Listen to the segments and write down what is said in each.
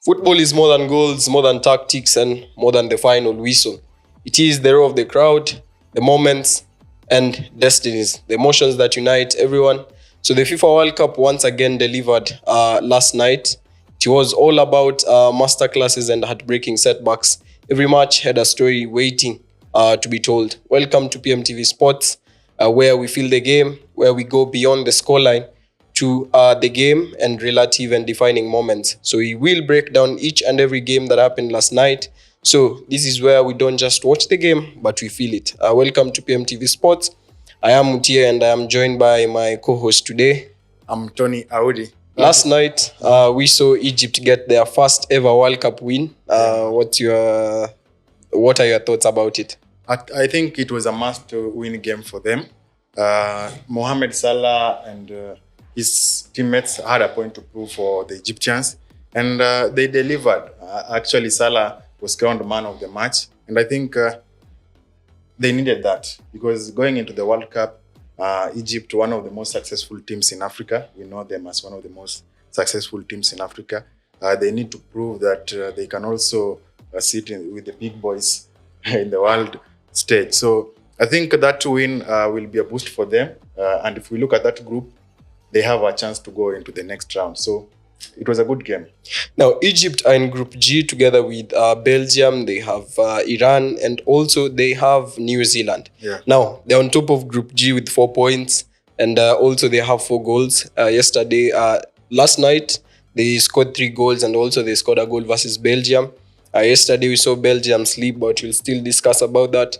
Football is more than goals, more than tactics, and more than the final whistle. It is the roar of the crowd, the moments, and destinies, the emotions that unite everyone. So the FIFA World Cup once again delivered last night. It was all about masterclasses and heartbreaking setbacks. Every match had a story waiting to be told. Welcome to PMTV Sports, where we feel the game, where we go beyond the scoreline to the game and relative and defining moments. So we will break down each and every game that happened last night. So this is where we don't just watch the game, but we feel it. Welcome to PMTV Sports. I am Mutia and I am joined by my co-host today. I'm Tony Audi. Last night, we saw Egypt get their first ever World Cup win. What are your thoughts about it? I think it was a must-win game for them. Mohamed Salah and his teammates had a point to prove for the Egyptians, and they delivered. Actually, Salah was crowned man of the match, and I think they needed that because going into the World Cup, Egypt, one of the most successful teams in Africa, we know them as one of the most successful teams in Africa. They need to prove that they can also sit with the big boys in the world stage. So I think that win will be a boost for them. And if we look at that group, they have a chance to go into the next round. So it was a good game. Now, Egypt are in Group G together with Belgium. They have Iran, and also they have New Zealand. Yeah. Now, they're on top of Group G with 4 points, and also they have 4 goals. Last night, they scored 3 goals, and also they scored a goal versus Belgium. Yesterday, we saw Belgium sleep, but we'll still discuss about that.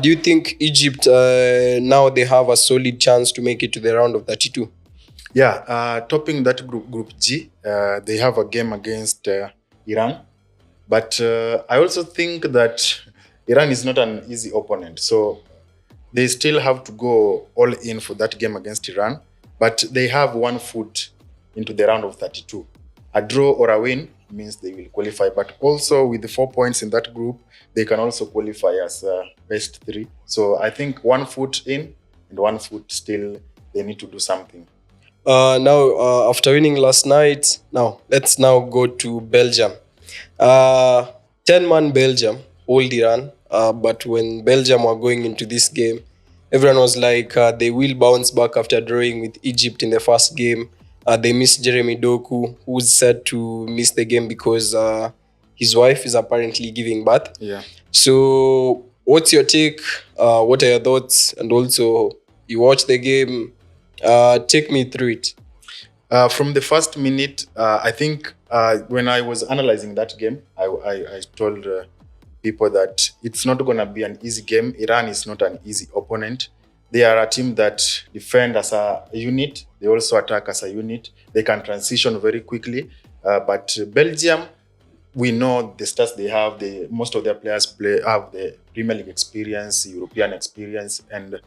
Do you think Egypt, now they have a solid chance to make it to the round of 32? Yeah, topping that group G, they have a game against Iran. But I also think that Iran is not an easy opponent. So they still have to go all in for that game against Iran. But they have 1 foot into the round of 32. A draw or a win means they will qualify. But also with the 4 points in that group, they can also qualify as best 3. So I think 1 foot in and 1 foot still, they need to do something. After winning last night, let's now go to Belgium. 10-man Belgium, old Iran. But when Belgium were going into this game, everyone was like, they will bounce back after drawing with Egypt in the first game. They missed Jeremy Doku, who's said to miss the game because his wife is apparently giving birth. Yeah. So what's your take? What are your thoughts? And also, you watch the game. Take me through it. From the first minute, I think when I was analyzing that game, I told people that it's not going to be an easy game. Iran is not an easy opponent. They are a team that defend as a unit. They also attack as a unit. They can transition very quickly. But Belgium, we know the stats they have. Most of their players have the Premier League experience, European experience, and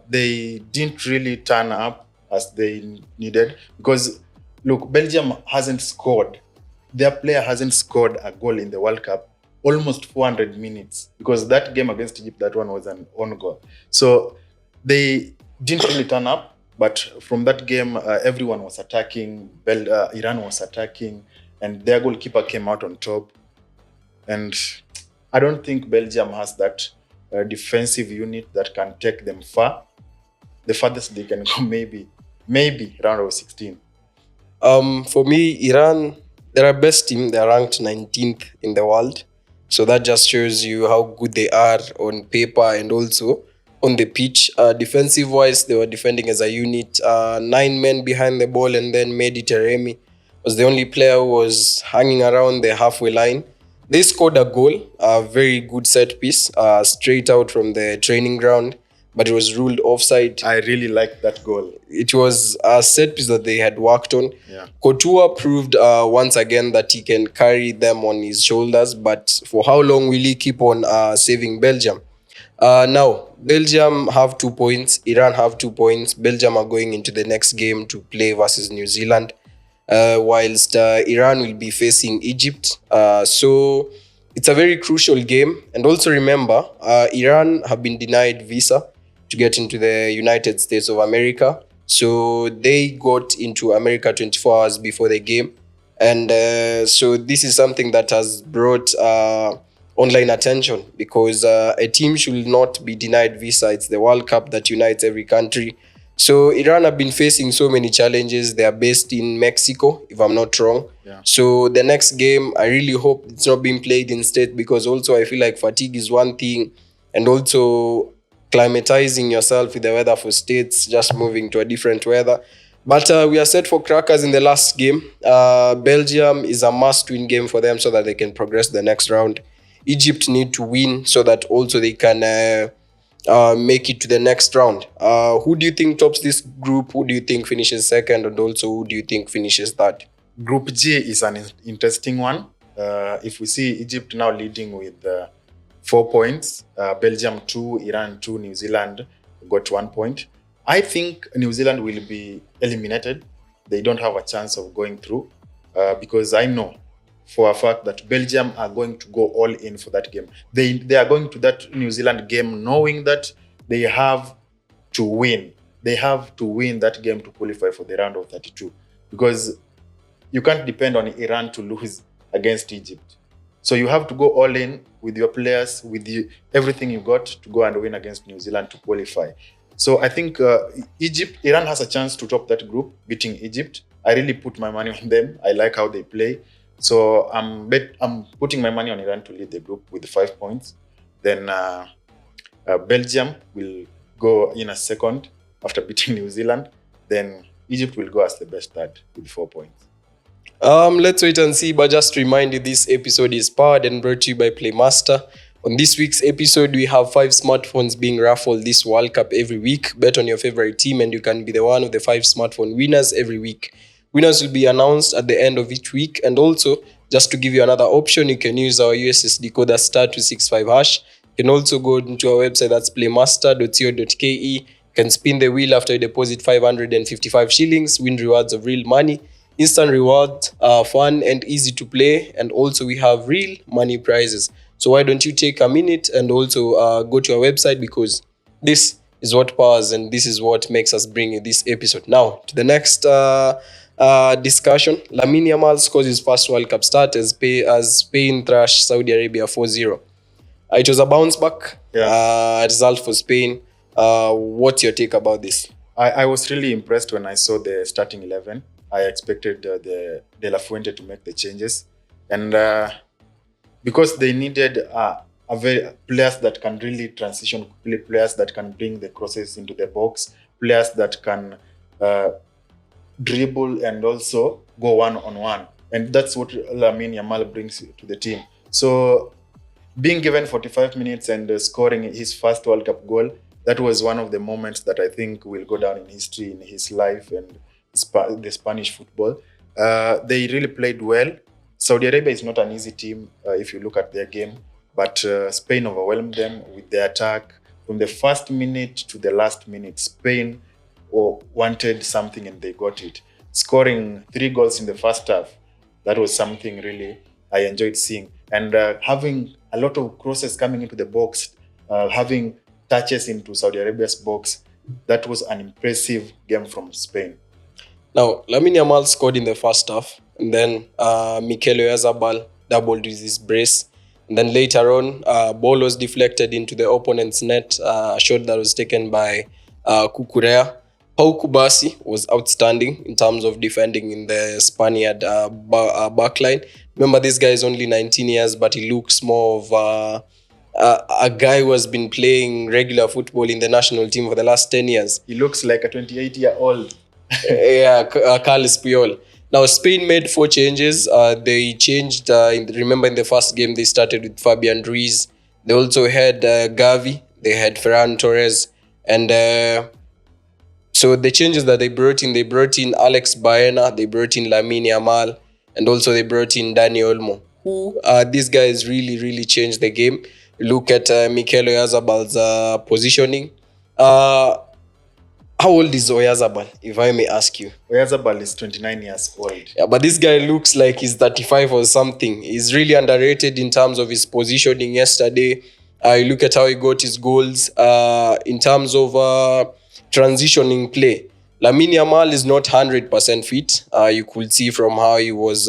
they didn't really turn up as they needed because, look, Belgium hasn't scored. Their player hasn't scored a goal in the World Cup almost 400 minutes because that game against Egypt, that one was an own goal. So they didn't really turn up, but from that game, everyone was attacking. Iran was attacking, and their goalkeeper came out on top. And I don't think Belgium has that defensive unit that can take them far. The farthest they can go, maybe round of 16. For me, Iran, they're our best team. They're ranked 19th in the world. So that just shows you how good they are on paper and also on the pitch. Defensive-wise, they were defending as a unit. 9 men behind the ball, and then Mehdi Taremi was the only player who was hanging around the halfway line. They scored a goal, a very good set piece, straight out from the training ground, but it was ruled offside. I really liked that goal. It was a set piece that they had worked on. Yeah. Couture proved once again that he can carry them on his shoulders, but for how long will he keep on saving Belgium? Now, Belgium have 2 points, Iran have 2 points. Belgium are going into the next game to play versus New Zealand. Whilst Iran will be facing Egypt. So it's a very crucial game. And also remember, Iran have been denied visa to get into the United States of America. So they got into America 24 hours before the game. And so this is something that has brought online attention, because a team should not be denied visa. It's the World Cup that unites every country. So Iran have been facing so many challenges. They are based in Mexico, if I'm not wrong. Yeah. So the next game, I really hope it's not being played in state, because also I feel like fatigue is one thing, and also climatizing yourself with the weather for states, just moving to a different weather. But we are set for crackers in the last game. Belgium is a must-win game for them so that they can progress to the next round. Egypt need to win so that also they can make it to the next round. Who do you think tops this group? Who do you think finishes second? And also, who do you think finishes third? Group G is an interesting one. If we see Egypt now leading with 4 points, Belgium 2, Iran 2, New Zealand got 1 point. I think New Zealand will be eliminated. They don't have a chance of going through because I know for a fact that Belgium are going to go all in for that game. They are going to that New Zealand game knowing that they have to win. They have to win that game to qualify for the round of 32, because you can't depend on Iran to lose against Egypt. So you have to go all in with your players, with everything you got to go and win against New Zealand to qualify. So I think Iran has a chance to top that group, beating Egypt. I really put my money on them. I like how they play. So I'm putting my money on Iran to lead the group with 5 points. Then Belgium will go in a second after beating New Zealand. Then Egypt will go as the best third with 4 points. Let's wait and see, but just to remind you, this episode is powered and brought to you by Playmaster. On this week's episode, we have 5 smartphones being raffled this World Cup every week. Bet on your favorite team and you can be the one of the 5 smartphone winners every week. Winners will be announced at the end of each week. And also, just to give you another option, you can use our USSD code *265#. You can also go into our website, that's playmaster.co.ke. You can spin the wheel after you deposit 555 shillings, win rewards of real money. Instant rewards are fun and easy to play, and also we have real money prizes. So why don't you take a minute and also go to our website, because this is what powers and this is what makes us bring you this episode. Now, to the next discussion. Lamine Yamal scores his first World Cup start as Spain thrashed Saudi Arabia 4-0. It was a bounce back result for Spain. What's your take about this? I was really impressed when I saw the starting 11. I expected De La Fuente to make the changes, and because they needed players that can really transition, players that can bring the crosses into the box, players that can dribble and also go one-on-one, and that's what Lamine Yamal brings to the team. So being given 45 minutes and scoring his first World Cup goal, that was one of the moments that I think will go down in history in his life and the Spanish football. They really played well. Saudi Arabia is not an easy team if you look at their game, but Spain overwhelmed them with their attack. From the first minute to the last minute, Spain wanted something and they got it. Scoring 3 goals in the first half, that was something really I enjoyed seeing. And having a lot of crosses coming into the box, having touches into Saudi Arabia's box, that was an impressive game from Spain. Now, Lamine Yamal scored in the first half, and then Mikel Oyarzabal doubled with his brace. And then later on, ball was deflected into the opponent's net, a shot that was taken by Cucurella. Pau Kubasi was outstanding in terms of defending in the Spaniard backline. Remember, this guy is only 19 years, but he looks more of a guy who has been playing regular football in the national team for the last 10 years. He looks like a 28-year-old. Carles Puyol. Now, Spain made 4 changes. They changed, remember in the first game, they started with Fabian Ruiz. They also had Gavi, they had Ferran Torres, and so the changes that they brought in Alex Baena, they brought in Lamine Yamal, and also they brought in Dani Olmo. These guys really changed the game. Look at Mikel Oyarzabal's positioning. How old is Oyarzabal, if I may ask you? Oyarzabal is 29 years old. Yeah, but this guy looks like he's 35 or something. He's really underrated in terms of his positioning yesterday. You look at how he got his goals. In terms of transitioning play, Lamine Yamal is not 100% fit. You could see from how he was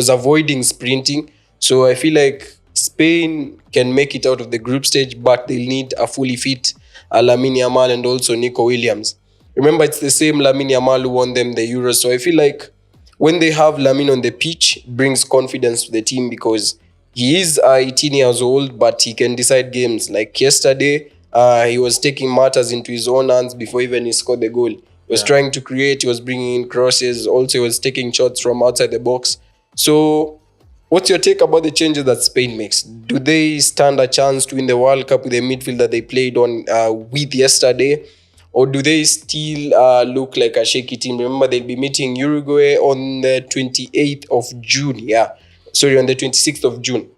avoiding sprinting. So I feel like Spain can make it out of the group stage, but they'll need a fully fit Lamine Yamal and also Nico Williams. Remember, it's the same Lamine Yamal who won them the Euros. So I feel like when they have Lamine on the pitch, it brings confidence to the team because he is 18 years old, but he can decide games. Like yesterday, he was taking matters into his own hands before even he scored the goal. He was trying to create, he was bringing in crosses, also he was taking shots from outside the box. So what's your take about the changes that Spain makes? Do they stand a chance to win the World Cup with the midfield that they played on with yesterday? Or do they still look like a shaky team? Remember, they'll be meeting Uruguay on the 28th of June. On the 26th of June.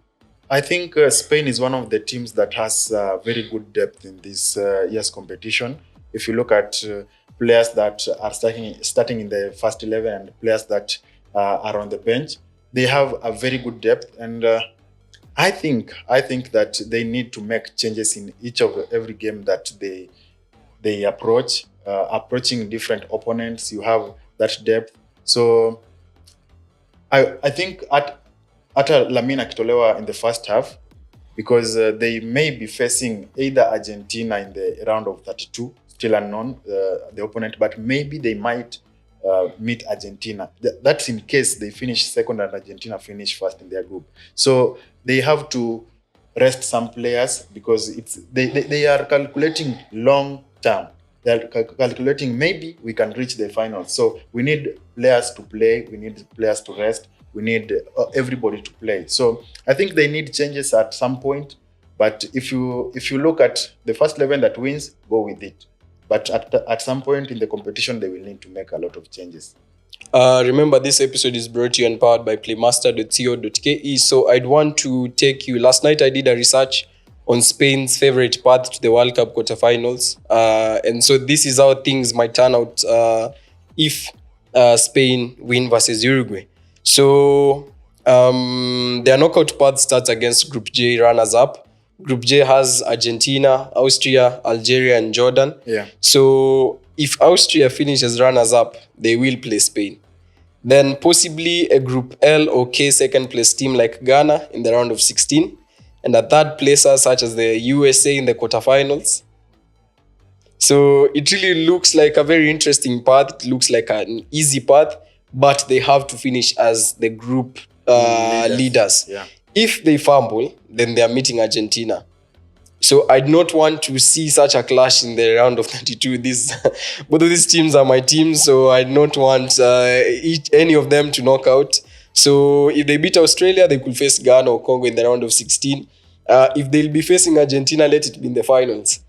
I think Spain is one of the teams that has very good depth in this year's competition. If you look at players that are starting in the first 11 and players that are on the bench, they have a very good depth. And I think that they need to make changes in every game that they approach. Approaching different opponents, you have that depth. So I think at Lamine akitolewa in the first half, because they may be facing either Argentina in the round of 32, still unknown, the opponent, but maybe they might meet Argentina. That's in case they finish second and Argentina finish first in their group. So they have to rest some players because they are calculating long term. They're calculating maybe we can reach the finals. So we need players to play, we need players to rest, we need everybody to play. So I think they need changes at some point. But if you look at the first 11 that wins, go with it. But at some point in the competition, they will need to make a lot of changes. Remember, this episode is brought to you and powered by playmaster.co.ke. So I'd want to take you. Last night I did a research on Spain's favorite path to the World Cup quarterfinals. And so this is how things might turn out if Spain win versus Uruguay. So their knockout path starts against Group J runners-up. Group J has Argentina, Austria, Algeria, and Jordan. Yeah. So if Austria finishes runners-up, they will play Spain. Then possibly a Group L or K second place team like Ghana in the round of 16. And a third placer such as the USA in the quarterfinals. So it really looks like a very interesting path. It looks like an easy path, but they have to finish as the group leaders. Yeah. If they fumble, then they are meeting Argentina. So I'd not want to see such a clash in the round of 32. Both of these teams are my teams, so I'd not want any of them to knock out. So if they beat Australia, they could face Ghana or Congo in the round of 16. If they'll be facing Argentina, let it be in the finals.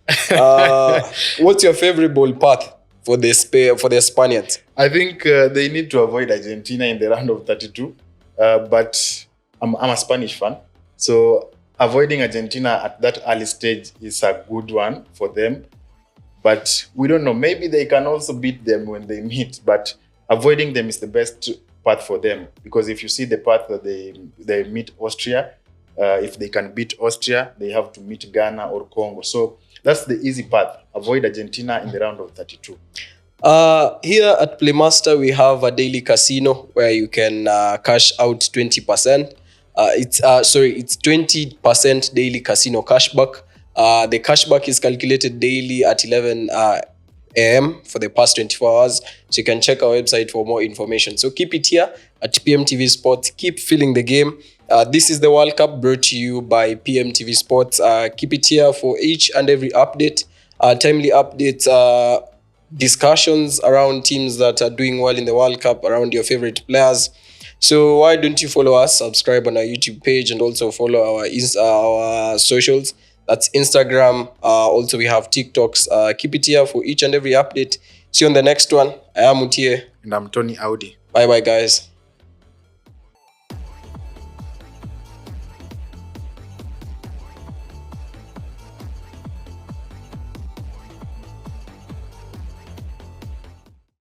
What's your favorable path for the Spaniards? I think they need to avoid Argentina in the round of 32. But I'm a Spanish fan. So avoiding Argentina at that early stage is a good one for them. But we don't know. Maybe they can also beat them when they meet. But avoiding them is the best path for them. Because if you see the path that they meet Austria, if they can beat Austria, they have to meet Ghana or Congo. So that's the easy path. Avoid Argentina in the round of 32. Here at Playmaster, we have a daily casino where you can cash out 20%. It's 20% daily casino cashback. The cashback is calculated daily at 11 a.m. for the past 24 hours. So you can check our website for more information. So keep it here at PMTV Sports. Keep feeling the game. This is the World Cup brought to you by PMTV Sports. Keep it here for each and every update, timely updates, discussions around teams that are doing well in the World Cup, around your favorite players. So why don't you follow us, subscribe on our YouTube page, and also follow our socials. That's Instagram. Also, we have TikToks. Keep it here for each and every update. See you on the next one. I am Mutie. And I'm Tony Audi. Bye-bye, guys.